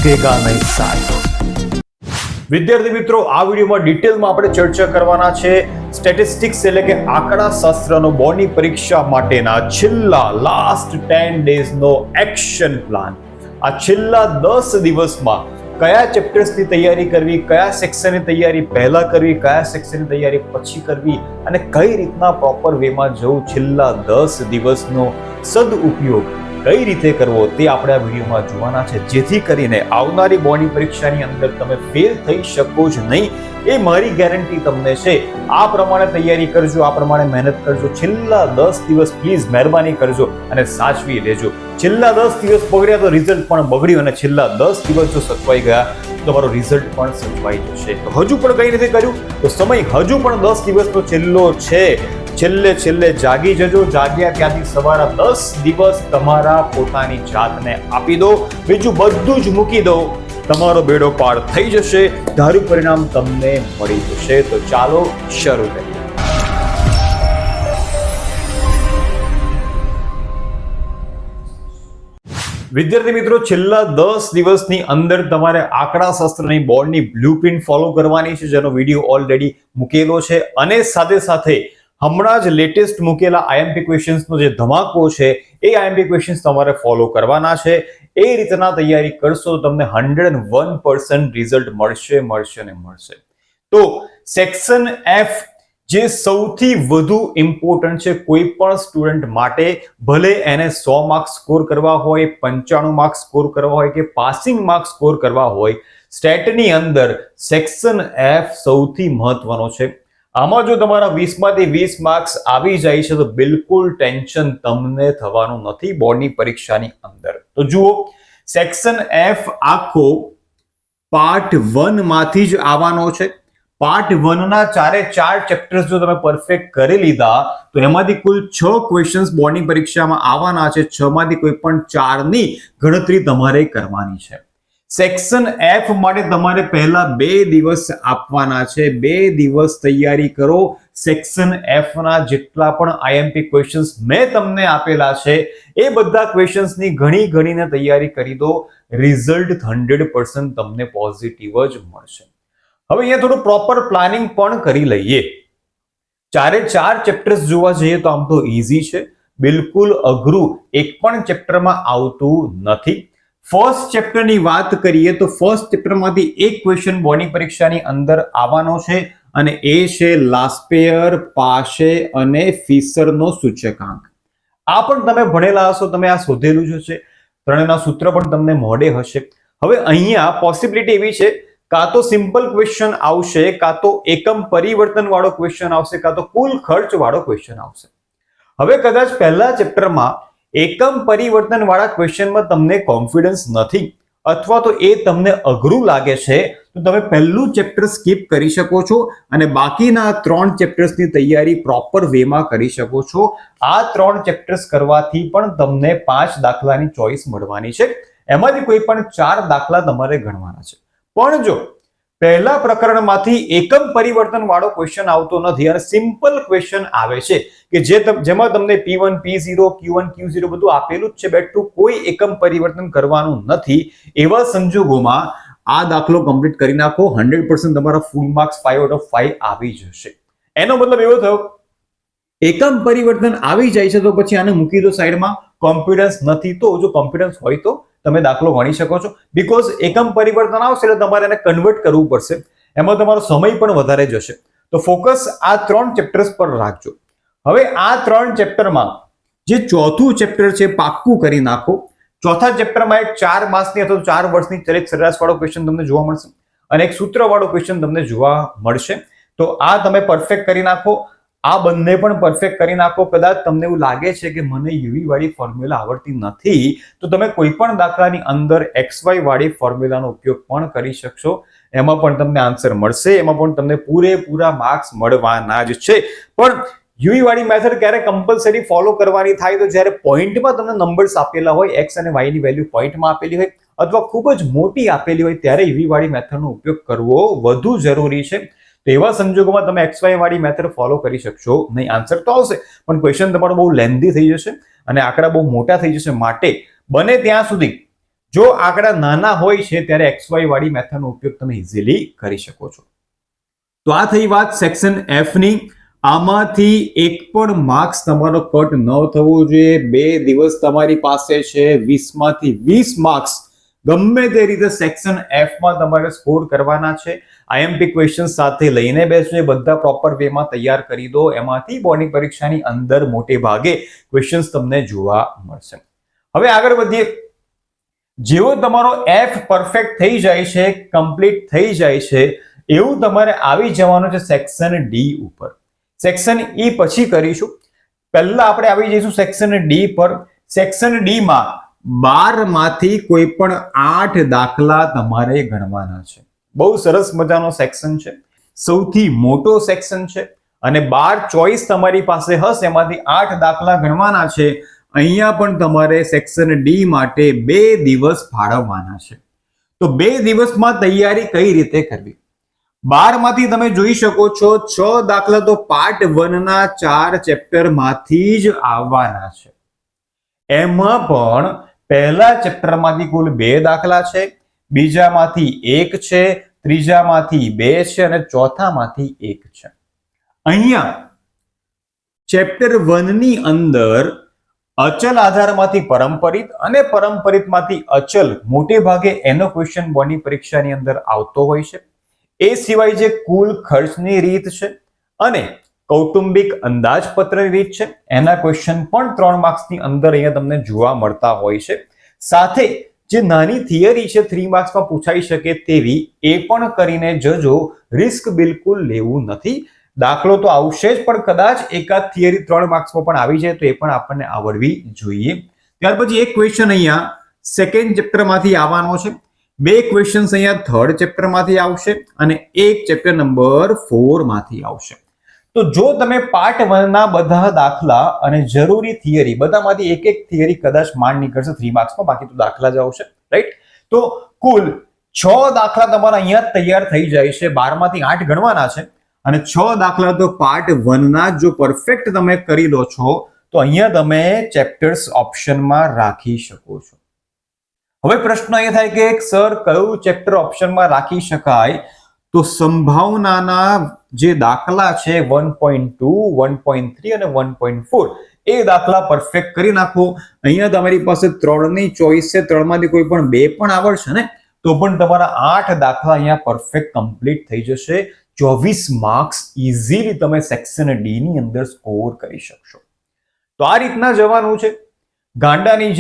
ભેગા નહીં સાથ। વિદ્યાર્થી મિત્રો, આ વિડીયોમાં ડિટેલમાં આપણે ચર્ચા કરવાના છે સ્ટેટિસ્ટિક્સ એટલે કે આંકડા શાસ્ત્રનો બોર્ડની પરીક્ષા માટેના છેલ્લા લાસ્ટ 10 ડેઝનો એક્શન પ્લાન। આ છેલ્લા 10 દિવસમાં કયા ચેપ્ટર્સની તૈયારી કરવી, કયા સેક્શનની તૈયારી પહેલા કરવી, કયા સેક્શનની તૈયારી પછી કરવી અને કઈ રીતના પ્રોપર વેમાં જવું, છેલ્લા 10 દિવસનો સદઉપયોગ કઈ રીતે કરવો તે આપણે આ વિડીયોમાં જોવાના છે, જેથી કરીને આવનારી બોર્ડની પરીક્ષાની અંદર તમે ફેલ થઈ શકો જ નહીં, એ મારી ગેરંટી તમને છે। આ પ્રમાણે તૈયારી કરજો, આ પ્રમાણે મહેનત કરજો, છેલ્લા 10 દિવસ પ્લીઝ મહેરબાની કરજો અને સાચવી લેજો। છેલ્લા 10 દિવસ બગડ્યા તો રિઝલ્ટ પણ બગડ્યું, અને છેલ્લા 10 દિવસ જો સચવાઈ ગયા તો તમારો રિઝલ્ટ પણ સચવાઈ જશે। તો હજુ પણ કઈ નથી કર્યું તો સમય હજુ પણ 10 દિવસનો છેલ્લો છે। છેલ્લે જાગી જજો, જાગ્યા ત્યાંથી સવારે 10 દિવસ તમારા પોતાની જાતને આપી દો, બીજું બધું જ મૂકી દો, તમારો બેડો પાર થઈ જશે, ધાર્યું પરિણામ તમને મળી જશે। તો ચાલો શરૂ કરીએ। વિદ્યાર્થી મિત્રો, છેલ્લા 10 દિવસની અંદર તમારે આંકડા શાસ્ત્રની બોર્ડની બ્લુપ્રિન્ટ ફોલો કરવાની છે, જેનો વિડીયો ઓલરેડી મૂકેલો છે, અને સાથે સાથે હમણાં જ લેટેસ્ટ મૂકેલા આઈએમપી ક્વેશ્ચન્સનો જે ધમાકો છે એ આઈએમપી ક્વેશ્ચન્સ તમારે ફોલો કરવાના છે। એ રીતના તૈયારી કરશો તો તમને 101% રિઝલ્ટ મળશે। તો સેક્શન એફ જે સૌથી વધુ ઇમ્પોર્ટન્ટ છે કોઈ પણ સ્ટુડન્ટ માટે, ભલે એને 100 માર્ક્સ સ્કોર કરવા હોય, 95 માર્ક્સ સ્કોર કરવા હોય કે પાસિંગ માર્ક્સ સ્કોર કરવા હોય, સ્ટેટની અંદર સેક્શન એફ સૌથી મહત્વનો છે। આમાં જો તમારા 20 માંથી 20 માર્ક્સ આવી જાય છે તો બિલકુલ ટેન્શન તમને થવાનું નથી બોર્ડની પરીક્ષાની અંદર। તો જુઓ, સેક્શન એફ આખો પાર્ટ 1 માંથી જ આવવાનો છે। પાર્ટ 1 ના 4 ચેપ્ટર્સ જો તમે પરફેક્ટ કરી લીધા તો એમાંથી કુલ 6 ક્વેશ્ચન્સ બોર્ડની પરીક્ષામાં આવવાના છે। 6 માંથી કોઈ પણ 4 ની ગણતરી તમારે કરવાની છે। સેક્શન એફ માટે તમારે પહેલા 2 દિવસ આપવાના છે। 2 દિવસ તૈયારી કરો। સેક્શન એફ ના જેટલા પણ આઈએમપી ક્વેશ્ચન્સ મેં તમને આપેલા છે એ બધા ક્વેશ્ચન્સની ગણીને તૈયારી કરી દો, રિઝલ્ટ 100% તમને પોઝિટિવ જ મળશે। હવે અહીંયા થોડું પ્રોપર પ્લાનિંગ પણ કરી લઈએ। 4 ચેપ્ટર્સ જોવા જઈએ તો આમ તો ઈઝી છે, બિલકુલ અઘરું એક પણ ચેપ્ટરમાં આવતું નથી। ફર્સ્ટ ચેપ્ટરની વાત કરીએ તો ફર્સ્ટ ચેપ્ટરમાંથી એક ક્વેશ્ચન બોર્ડની પરીક્ષાની અંદર આવવાનો છે, અને એ છે લાસ્પેયર, પાશે અને ફિશરનો સૂચકાંક। આ પણ તમે ભણેલા હશો, તમે આ શોધેલું જ હશે, ત્રણેયના સૂત્ર પણ તમને મોઢે હશે। હવે અહીંયા પોસિબિલિટી એવી છે, કાં તો સિમ્પલ ક્વેશ્ચન આવશે, કાં તો એકમ પરિવર્તન વાળો ક્વેશ્ચન આવશે, કાં તો કુલ ખર્ચ વાળો ક્વેશ્ચન આવશે। હવે કદાચ પહેલા ચેપ્ટરમાં એકમ પરિવર્તન વાળા ક્વેશ્ચનમાં તમને કોન્ફિડન્સ નથી, અથવા તો એ તમને અઘરું લાગે છે, તો તમે પહેલું ચેપ્ટર સ્કીપ કરી શકો છો અને બાકીના 3 ચેપ્ટર્સની તૈયારી પ્રોપર વેમાં કરી શકો છો। આ 3 ચેપ્ટર્સ કરવાથી પણ તમને 5 દાખલાની ચોઈસ મળવાની છે, એમાંથી કોઈ પણ 4 દાખલા તમારે ગણવાના છે। પણ જો પહેલા પ્રકરણમાંથી એકમ પરિવર્તન વાળો ક્વેશ્ચન આવતો નથી અને સિમ્પલ ક્વેશ્ચન આવે છે કે જેમાં તમને P1, P0, Q1, Q0 બધું આપેલું જ છે, બેઠું કોઈ એકમ પરિવર્તન કરવાનું નથી, એવા સંજોગોમાં આ દાખલો કમ્પ્લીટ કરી નાખો, 100% તમારા ફૂલ માર્ક્સ 5 out of 5 આવી જશે। એનો મતલબ એવો થયો, એકમ પરિવર્તન આવી જાય છે તો પછી આને મૂકી દો સાઈડમાં, કોન્ફિડન્સ નથી તો જો કોન્ફિડન્સ હોય તો તમે દાખલો ગણી શકો છો, બીકોઝ એકમ પરિવર્તન આવશે એટલે તમારે એને કન્વર્ટ કરવું પડશે, એમાં તમારો સમય પણ વધારે જશે। તો ફોકસ આ 3 ચેપ્ટર્સ પર રાખજો। હવે આ 3 ચેપ્ટરમાં જે ચોથું ચેપ્ટર છે પાક્કું કરી નાખો। ચોથા ચેપ્ટરમાં એક 4 માસની અથવા 4 વર્ષની ચલિત સરેરાશ વાળો ક્વેશ્ચન તમને જોવા મળશે અને એક સૂત્ર વાળો ક્વેશ્ચન તમને જોવા મળશે। તો આ તમે પરફેક્ટ કરી નાખો, આ બંને પણ પરફેક્ટ કરી નાખો। કદાચ તમને એવું લાગે છે કે મને યુવી વાળી ફોર્મ્યુલા આવડતી નથી, તો તમે કોઈ પણ દાખલાની અંદર XY વાળી ફોર્મ્યુલાનો ઉપયોગ પણ કરી શકશો, એમાં પણ તમને આન્સર મળશે, એમાં પણ તમને પૂરેપૂરા માર્ક્સ મળવાના જ છે। પણ યુવી વાળી મેથડ ક્યારે કમ્પલસરી ફોલો કરવાની થાય તો જ્યારે પોઈન્ટમાં તમને નંબર્સ આપેલા હોય, x અને y ની વેલ્યુ પોઈન્ટમાં આપેલી હોય અથવા ખૂબ જ મોટી આપેલી હોય, ત્યારે યુવી વાળી મેથડનો ઉપયોગ કરવો વધુ જરૂરી છે। તો એવા સંજોગોમાં તમે XY વાળી મેથડ ફોલો કરી શકશો નહીં। આન્સર તો આવશે પણ ક્વેશ્ચન તમારો બહુ લેન્ધી થઈ જશે અને આંકડા બહુ મોટા થઈ જશે, માટે બને ત્યાં સુધી જો આંકડા નાના હોય છે ત્યારે XY વાળી મેથડનો ઉપયોગ તમે ઇઝીલી કરી શકો છો. તો આ થઈ વાત સેક્શન F ની. આમાંથી એક પણ માર્ક્સ તમારો કટ ન થવો જોઈએ. 2 દિવસ તમારી પાસે છે, 20 માંથી 20 માર્ક્સ ગમે તે રીતે સેક્શન F માં તમારે સ્કોર કરવાના છે. IMP ક્વેશ્ચન સાથે લઈને બેસજો, બધા પ્રોપર વેમાં તૈયાર કરી દો. એમાંથી બોર્ડની પરીક્ષાની અંદર મોટે ભાગે ક્વેશ્ચન્સ તમને જોવા મળશે. હવે આગળ વધીએ. જેવો તમારો F પરફેક્ટ થઈ જાય છે, કમ્પ્લીટ થઈ જાય છે, એવું તમારે આવી જવાનું છે સેક્શન D ઉપર. સેક્શન E પછી કરીશું. પહેલા આપણે આવી જઈશું સેક્શન D પર. સેક્શન D માં 12 માંથી કોઈ પણ 8 દાખલા તમારે ગણવાના છે. બહુ સરસ મજાનો સેક્શન છે, સૌથી મોટો સેક્શન છે અને 12 ચોઈસ તમારી પાસે હશે, એમાંથી 8 દાખલા ગણવાના છે. અહીંયા પણ તમારે સેક્શન D માટે 2 દિવસ ફાળવવાના છે. તો 2 દિવસમાં તૈયારી કઈ રીતે કરવી? 12 માંથી તમે જોઈ શકો છો 6 દાખલા તો પાર્ટ 1 ના 4 ચેપ્ટર માંથી જ આવવાના છે. એમાં પણ પહેલા ચેપ્ટર માંથી કુલ 2 દાખલા છે, બીજામાંથી 1 છે, ત્રીજામાંથી 2 છે અને ચોથામાંથી 1 છે. અહીંયા ચેપ્ટર 1 ની અંદર અચલ આધારમાંથી પરંપરિત અને પરંપરિતમાંથી અચલ મોટે ભાગે એનો ક્વેશ્ચન બોર્ડની પરીક્ષાની અંદર આવતો હોય છે. એ સિવાય જે કુલ ખર્ચની રીત છે અને કૌટુંબિક અંદાજપત્રની રીત છે, એના ક્વેશ્ચન પણ 3 માર્ક્સની અંદર અહીંયા તમને જોવા મળતા હોય છે. સાથે જે નાની થિયરી છે 3 માર્ક્સમાં પૂછાઈ શકે તેવી, એ પણ કરીને જજો. રિસ્ક બિલકુલ લેવું નથી. દાખલો તો આવશે જ, પણ કદાચ એકાદ થિયરી 3 માર્ક્સમાં પણ આવી જાય તો એ પણ આપણને આવડવી જોઈએ. ત્યાર પછી એક ક્વેશ્ચન અહીંયા સેકન્ડ ચેપ્ટરમાંથી આવવાનો છે, 2 ક્વેશ્ચન્સ અહીંયા થર્ડ ચેપ્ટરમાંથી આવશે અને એક ચેપ્ટર નંબર 4 માંથી આવશે. તો જો તમે પાર્ટ 1 ના બધા દાખલા અને જરૂરી થિયરી બધામાંથી એક થિયરી કદાચ માંડ નીકળશે 3 માર્ક્સમાં, બાકી તો દાખલા જ આવશે, રાઈટ? તો કુલ 6 દાખલા તમારા અહીંયા તૈયાર થઈ જાય છે. 12 માંથી 8 ગણવાના છે અને 6 દાખલા તો પાર્ટ 1 ના જો પરફેક્ટ તમે કરી લો છો તો અહીંયા તમે ચેપ્ટર્સ ઓપ્શનમાં રાખી શકો છો. હવે પ્રશ્ન એ થાય કે સર કયું ચેપ્ટર ઓપ્શનમાં રાખી શકાય? તો સંભાવનાના જે દાખલા છે 1.2, 1.3 અને 1.4 એ દાખલા પરફેક્ટ કરી નાખો. અહીંયા તમારી પાસે 3 ની ચોઈસ છે, 3 માંથી કોઈ પણ 2 પણ આવડશે ને તો પણ તમારા 8 દાખલા અહીંયા પરફેક્ટ કમ્પ્લીટ થઈ જશે. 24 માર્ક્સ ઇઝીલી તમે સેક્શન D ની અંદર સ્કોર કરી શકશો. તો આ રીતના જવાનું છે. ગાંડાની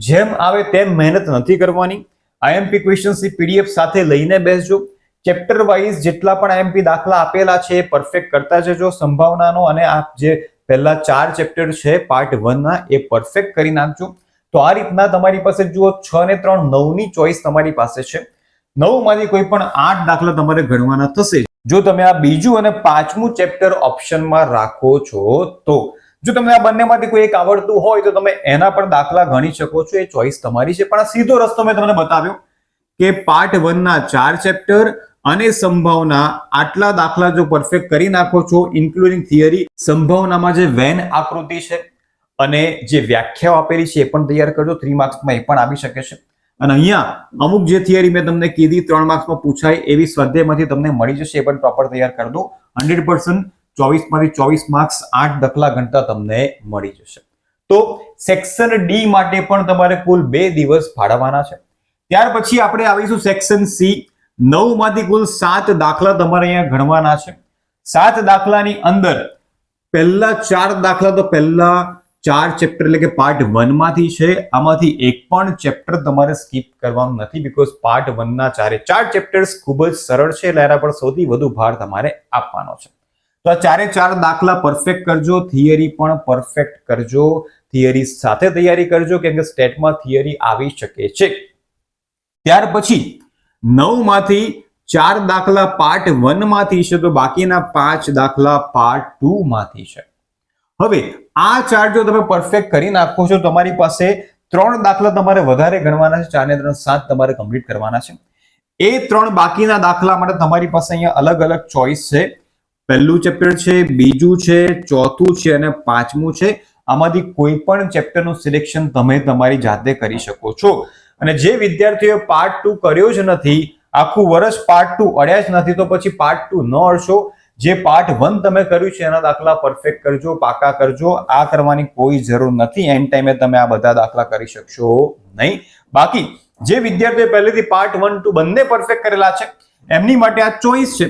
જેમ આવે તેમ મહેનત નથી કરવાની. IMP ક્વેશ્ચન્સની PDF સાથે લઈને બેસજો. ચેપ્ટર વાઇઝ જેટલા પણ IMP દાખલા આપેલા છે એ પરફેક્ટ કરતા જજો. સંભાવનાનો અને આ જે પહેલા 4 ચેપ્ટર છે પાર્ટ 1 ના એ પરફેક્ટ કરી નાખજો. તો આ રીતના તમારી પાસે જુઓ 6 ને 3 9 ની ચોઈસ તમારી પાસે છે. 9 માંથી કોઈ પણ 8 દાખલા તમારે ગણવાના થશે જો તમે આ બીજું અને 5મું ચેપ્ટર ઓપ્શનમાં રાખો છો. તો જો તમને આ બંનેમાંથી કોઈ એક આવડતું હોય તો તમે એના પણ દાખલા ગણી શકો છો, એ ચોઈસ તમારી છે. પણ આ સીધો રસ્તો મેં તમને બતાવ્યો કે પાર્ટ 1 ના 4 ચેપ્ટર અને સંભાવના આટલા દાખલા જો પરફેક્ટ કરી નાખો છો, ઇન્ક્લુડિંગ થિયરી. સંભાવનામાં જે વેન આકૃતિ છે અને જે વ્યાખ્યાઓ આપેલી છે એ પણ તૈયાર કરજો. 3 માર્ક્સમાં એ પણ આવી શકે છે. અને અહીંયા અમુક જે થિયરી મેં તમને કીધી 3 માર્ક્સમાં પૂછાય એવી સ્વાધ્યાયમાંથી તમને મળી જશે, એ પણ પ્રોપર તૈયાર કરી દો. 100% 24 માંથી 24 માર્ક્સ 8 દાખલા ગણતા તમને મળી જશે. તો સેક્શન D માટે પણ તમારે કુલ 2 દિવસ ફાળવવાના છે. ત્યાર પછી આપણે આવીશું સેક્શન C. 9 માંથી કુલ 7 દાખલા તમારે અહીંયા ગણવાના છે. 7 દાખલાની અંદર પહેલા 4 દાખલા તો પહેલા 4 ચેપ્ટર એટલે કે પાર્ટ 1 માંથી છે. આમાંથી એક પણ ચેપ્ટર તમારે સ્કીપ કરવાનું નથી, બીકોઝ પાર્ટ 1 ના 4 ચેપ્ટર્સ ખૂબ જ સરળ છે એટલે એના પર સૌથી વધુ ભાર તમારે આપવાનો છે. તો આ 4 દાખલા પરફેક્ટ કરજો. થિયરી પણ પરફેક્ટ કરજો. થિયરી સાથે તૈયારી કરજો કેમ કે સ્ટેટમાં થિયરી આવી શકે છે. ત્યાર પછી 9 માંથી 4 દાખલા પાર્ટ 1 માંથી છે, તો બાકીના 5 દાખલા પાર્ટ 2 માંથી છે. હવે આ 4 જો તમે પરફેક્ટ કરી નાખો છો, તમારી પાસે 3 દાખલા તમારે વધારે ગણવાના છે. 4 ને 3 7 તમારે કમ્પ્લીટ કરવાના છે. એ 3 બાકીના દાખલા માટે તમારી પાસે અહીંયા અલગ અલગ ચોઈસ છે. પહેલું ચેપ્ટર છે, બીજું છે, ચોથું છે અને 5મું છે. આમાંથી કોઈ પણ ચેપ્ટરનું સિલેક્શન તમે તમારી જાતે કરી શકો છો. અને જે વિદ્યાર્થીઓએ પાર્ટ 2 કર્યો જ નથી, આખું વર્ષ પાર્ટ 2 અડ્યા જ નથી, તો પછી પાર્ટ 2 ન અડશો. જે પાર્ટ 1 તમે કર્યું છે એના દાખલા પરફેક્ટ કરજો, પાકા કરજો. આ કરવાની કોઈ જરૂર નથી. એન્ડ ટાઈમે તમે આ બધા દાખલા કરી શકશો નહીં. બાકી જે વિદ્યાર્થીઓ પહેલેથી પાર્ટ 1, 2 બંને પરફેક્ટ કરેલા છે એમની માટે આ ચોઈસ છે.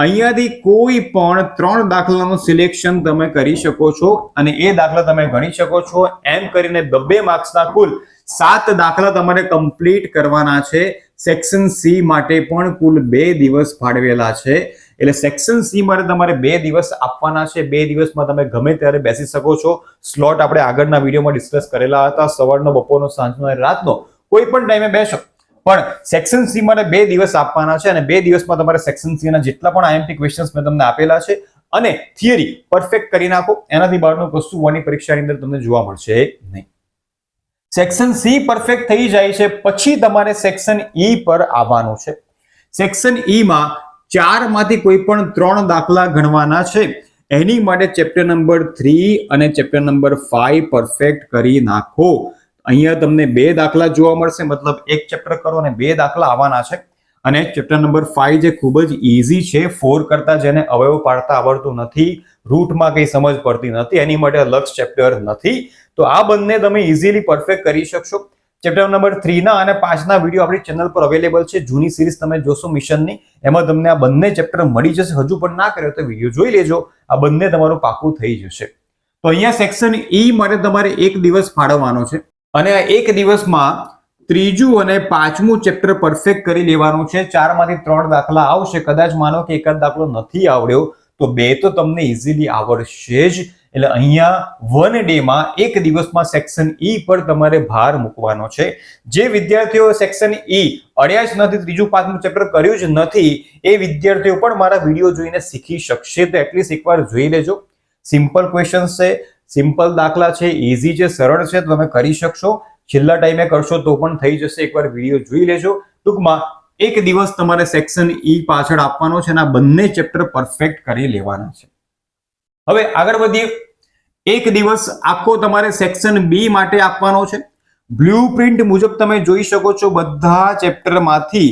અહીંયાથી કોઈ પણ 3 દાખલાનું સિલેક્શન તમે કરી શકો છો અને એ દાખલા તમે ગણી શકો છો. એમ કરીને 2 માર્ક્સના કુલ 7 દાખલા તમારે કમ્પ્લીટ કરવાના છે. સેક્શન સી માટે પણ કુલ 2 દિવસ ફાળવેલા છે. એટલે સેક્શન સી માટે તમારે 2 દિવસ આપવાના છે. 2 દિવસમાં તમે ગમે ત્યારે બેસી શકો છો. સ્લોટ આપણે આગળના વિડીયોમાં ડિસ્કસ કરેલા હતા. સવારનો, બપોરનો, સાંજનો અને રાતનો કોઈ પણ ટાઈમે બેસો. પણ સેક્શન સી માટે 2 દિવસ આપવાના છે અને 2 દિવસમાં તમારે સેક્શન સી ના જેટલા પણ આઈએમપી ક્વેશ્ચન્સ મેં તમને આપેલા છે અને થિયરી પરફેક્ટ કરી નાખો. એનાથી બહારનું કશું વોની પરીક્ષાની અંદર તમને જોવા મળશે નહીં. સેક્શન સી પરફેક્ટ થઈ જાય છે પછી તમારે સેક્શન ઈ પર આવવાનું છે. સેક્શન ઈ માં 4 માંથી કોઈ પણ 3 દાખલા ગણવાના છે. એની માટે ચેપ્ટર નંબર 3 અને ચેપ્ટર નંબર 5 પરફેક્ટ કરી નાખો. અહીંયા તમને 2 દાખલા જોવા મળશે, મતલબ એક ચેપ્ટર કરો અને 2 દાખલા આવવાના છે. અને ચેપ્ટર નંબર 5 જે ખૂબ જ ઈઝી છે, 4 કરતા જેને અવયવ પાડતા આવડતું નથી, રૂટમાં કઈ સમજ પડતી નથી, એની માટે અલગ ચેપ્ટર નથી. તો આ બંને તમે ઈઝીલી પરફેક્ટ કરી શકશો. ચેપ્ટર નંબર 3 ના અને 5 ના વિડીયો આપણી ચેનલ પર અવેલેબલ છે. જૂની સિરીઝ તમે જોશો મિશનની, એમાં તમને આ બંને ચેપ્ટર મળી જશે. હજુ પણ ના કર્યો તો વિડીયો જોઈ લેજો. આ બંને તમારું પાકું થઈ જશે. તો અહીંયા સેક્શન ઈ માટે તમારે 1 દિવસ ફાળવવાનો છે અને આ 1 દિવસમાં 3જું અને 5મું ચેપ્ટર પરફેક્ટ કરી લેવાનું છે. 4 માંથી 3 દાખલા આવશે. કદાચ માનો કે એકાદ દાખલો નથી આવડ્યો તો 2 તો તમને ઈઝીલી આવડશે જ. એટલે અહીંયા 1 ડે માં 1 દિવસમાં સેક્શન ઈ પર તમારે ભાર મૂકવાનો છે. જે વિદ્યાર્થીઓ સેક્શન ઈ અડ્યા જ નથી, 3જું 5મું ચેપ્ટર કર્યું જ નથી, એ વિદ્યાર્થીઓ પણ મારા વિડીયો જોઈને શીખી શકશે. તો એટલીસ્ટ એકવાર જોઈ લેજો. સિમ્પલ ક્વેશ્ચન્સ છે, સિમ્પલ દાખલા છે, ઈઝી છે, સરળ છે, તો તમે કરી શકશો. છેલ્લા ટાઈમે કરશો તો પણ થઈ જશે. એકવાર વિડીયો જોઈ લેજો. ટૂંકમાં 1 દિવસ તમારે સેક્શન ઈ પાછળ આપવાનો છે અને આ બંને ચેપ્ટર પરફેક્ટ કરી લેવાના છે. હવે આગળ વધીએ. 1 દિવસ આખો તમારે સેક્શન બી માટે આપવાનો છે. બ્લુપ્રિન્ટ મુજબ તમે જોઈ શકો છો બધા ચેપ્ટરમાંથી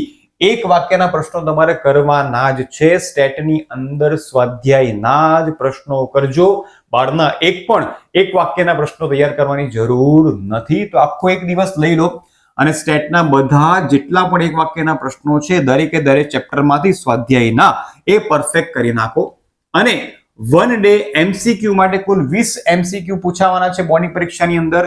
1 વાક્યના પ્રશ્નો તમારે કરવાના જ છે. સ્ટેટની અંદર સ્વાધ્યાયના જ પ્રશ્નો કરજો. બહારના એક પણ 1 વાક્યના પ્રશ્નો તૈયાર કરવાની જરૂર નથી. તો આખો 1 દિવસ લઈ લો અને સ્ટેટના બધા જેટલા પણ 1 વાક્યના પ્રશ્નો છે દરેકે દરેક ચેપ્ટરમાંથી સ્વાધ્યાયના એ પરફેક્ટ કરી નાખો. અને 1 ડે એમસીક્યુ માટે કુલ 20 એમસીક્યુ પૂછાવાના છે બોર્ડની પરીક્ષાની અંદર.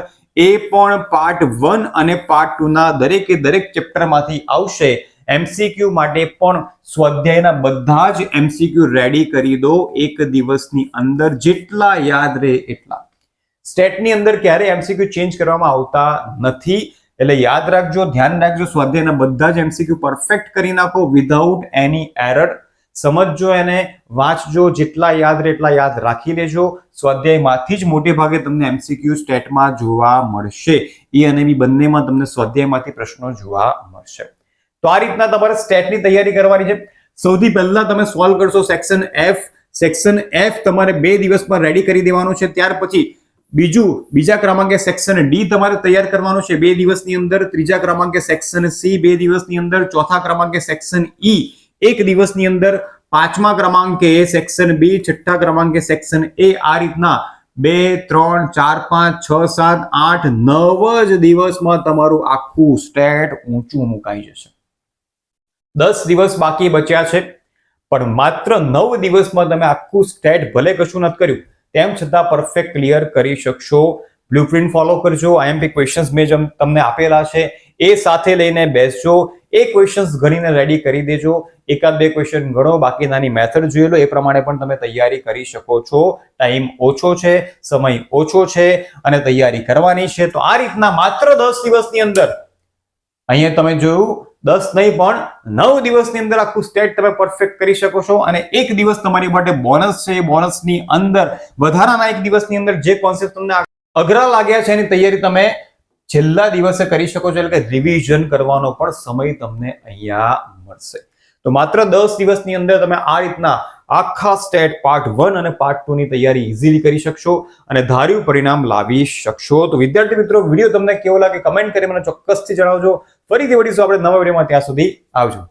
એ પણ પાર્ટ 1 અને પાર્ટ 2 ના દરેકે દરેક ચેપ્ટરમાંથી આવશે. એમસીક્યુ માટે પણ સ્વાધ્યાયના બધા જ એમસીક્યુ રેડી કરી દો 1 દિવસની અંદર, જેટલા યાદ રહે એટલા. સ્ટેટની અંદર ક્યારે એમસીક્યુ ચેન્જ કરવામાં આવતા નથી. એટલે યાદ રાખજો, ધ્યાન રાખજો. સ્વાધ્યાયના બધા જ એમસીક્યુ પરફેક્ટ કરી નાખો વિધાઉટ એની એરર. સમજજો એને, વાંચજો, જેટલા યાદ રહે એટલા યાદ રાખી લેજો. સ્વાધ્યાયમાંથી જ મોટે ભાગે તમને એમસીક્યુ સ્ટેટમાં જોવા મળશે. એ અને બી બંનેમાં તમને સ્વાધ્યાયમાંથી પ્રશ્નો જોવા મળશે. તો આ રીતના તમારે સ્ટેટની તૈયારી કરવાની છે. સૌથી પહેલા તમે સોલ્વ કરશો સેક્શન એફ. સેક્શન એફ તમારે 2 દિવસમાં રેડી કરી દેવાનું છે. ત્યાર પછી બીજા ક્રમાંકે સેક્શન ડી તમારે તૈયાર કરવાનું છે 2 દિવસની અંદર. ત્રીજા ક્રમાંકે સેક્શન સી 2 દિવસની અંદર. ચોથા ક્રમાંકે સેક્શન ઈ 1 દિવસની અંદર. 5મા ક્રમાંકે સેક્શન બી. 6ઠ્ઠા ક્રમાંકે સેક્શન એ. આ રીતના 2, 3, 4, 5, 6, 7, 8, 9 જ દિવસમાં તમારું આખું સ્ટેટ ઊંચું મુકાઈ જશે. 10 દિવસ બાકી બચ્યા છે પણ માત્ર 9 દિવસમાં તમે આખું સ્ટેટ ભલે કશું નથી કર્યું તેમ છતાં પરફેક્ટ ક્લિયર કરી શકશો. બ્લુપ્રિન્ટ ફોલો કરજો. આઈએમપી ક્વેશ્ચન્સ મેં તમને આપેલા છે એ સાથે લઈને બેસજો. એ ક્વેશ્ચન્સ ગણીને રેડી કરી દેજો. 1-2 ક્વેશ્ચન ગણો, બાકી નાની મેથડ જોઈ લો. એ પ્રમાણે પણ તમે તૈયારી કરી શકો છો. ટાઈમ ઓછો છે, સમય ઓછો છે અને તૈયારી કરવાની છે. તો આ રીતના માત્ર 10 દિવસની અંદર, અહીંયા તમે જોયું 10 નહીં પણ 9 દિવસની અંદર આખું સ્ટેટ તમે પરફેક્ટ કરી શકો છો. અને 1 દિવસ તમારી માટે બોનસ છે. બોનસની અંદર વધારાના 1 દિવસની અંદર જે કોન્સેપ્ટ તમને અઘરા લાગ્યા છે એની તૈયારી તમે છેલ્લા દિવસે કરી શકો છો. એટલે કે રિવિઝન કરવાનો પણ સમય તમને અહીંયા મળશે. તો માત્ર 10 દિવસની અંદર તમે આ રીતના આખા સ્ટેટ પાર્ટ 1 અને પાર્ટ 2 ની તૈયારી ઇઝીલી કરી શકશો અને ધાર્યું પરિણામ લાવી શકશો. તો વિદ્યાર્થી મિત્રો, વિડીયો તમને કેવો લાગે કમેન્ટ કરી મને ચોક્કસથી જણાવજો. ફરીથી મળીશું આપણે નવા વિડીયોમાં. ત્યાં સુધી આવજો.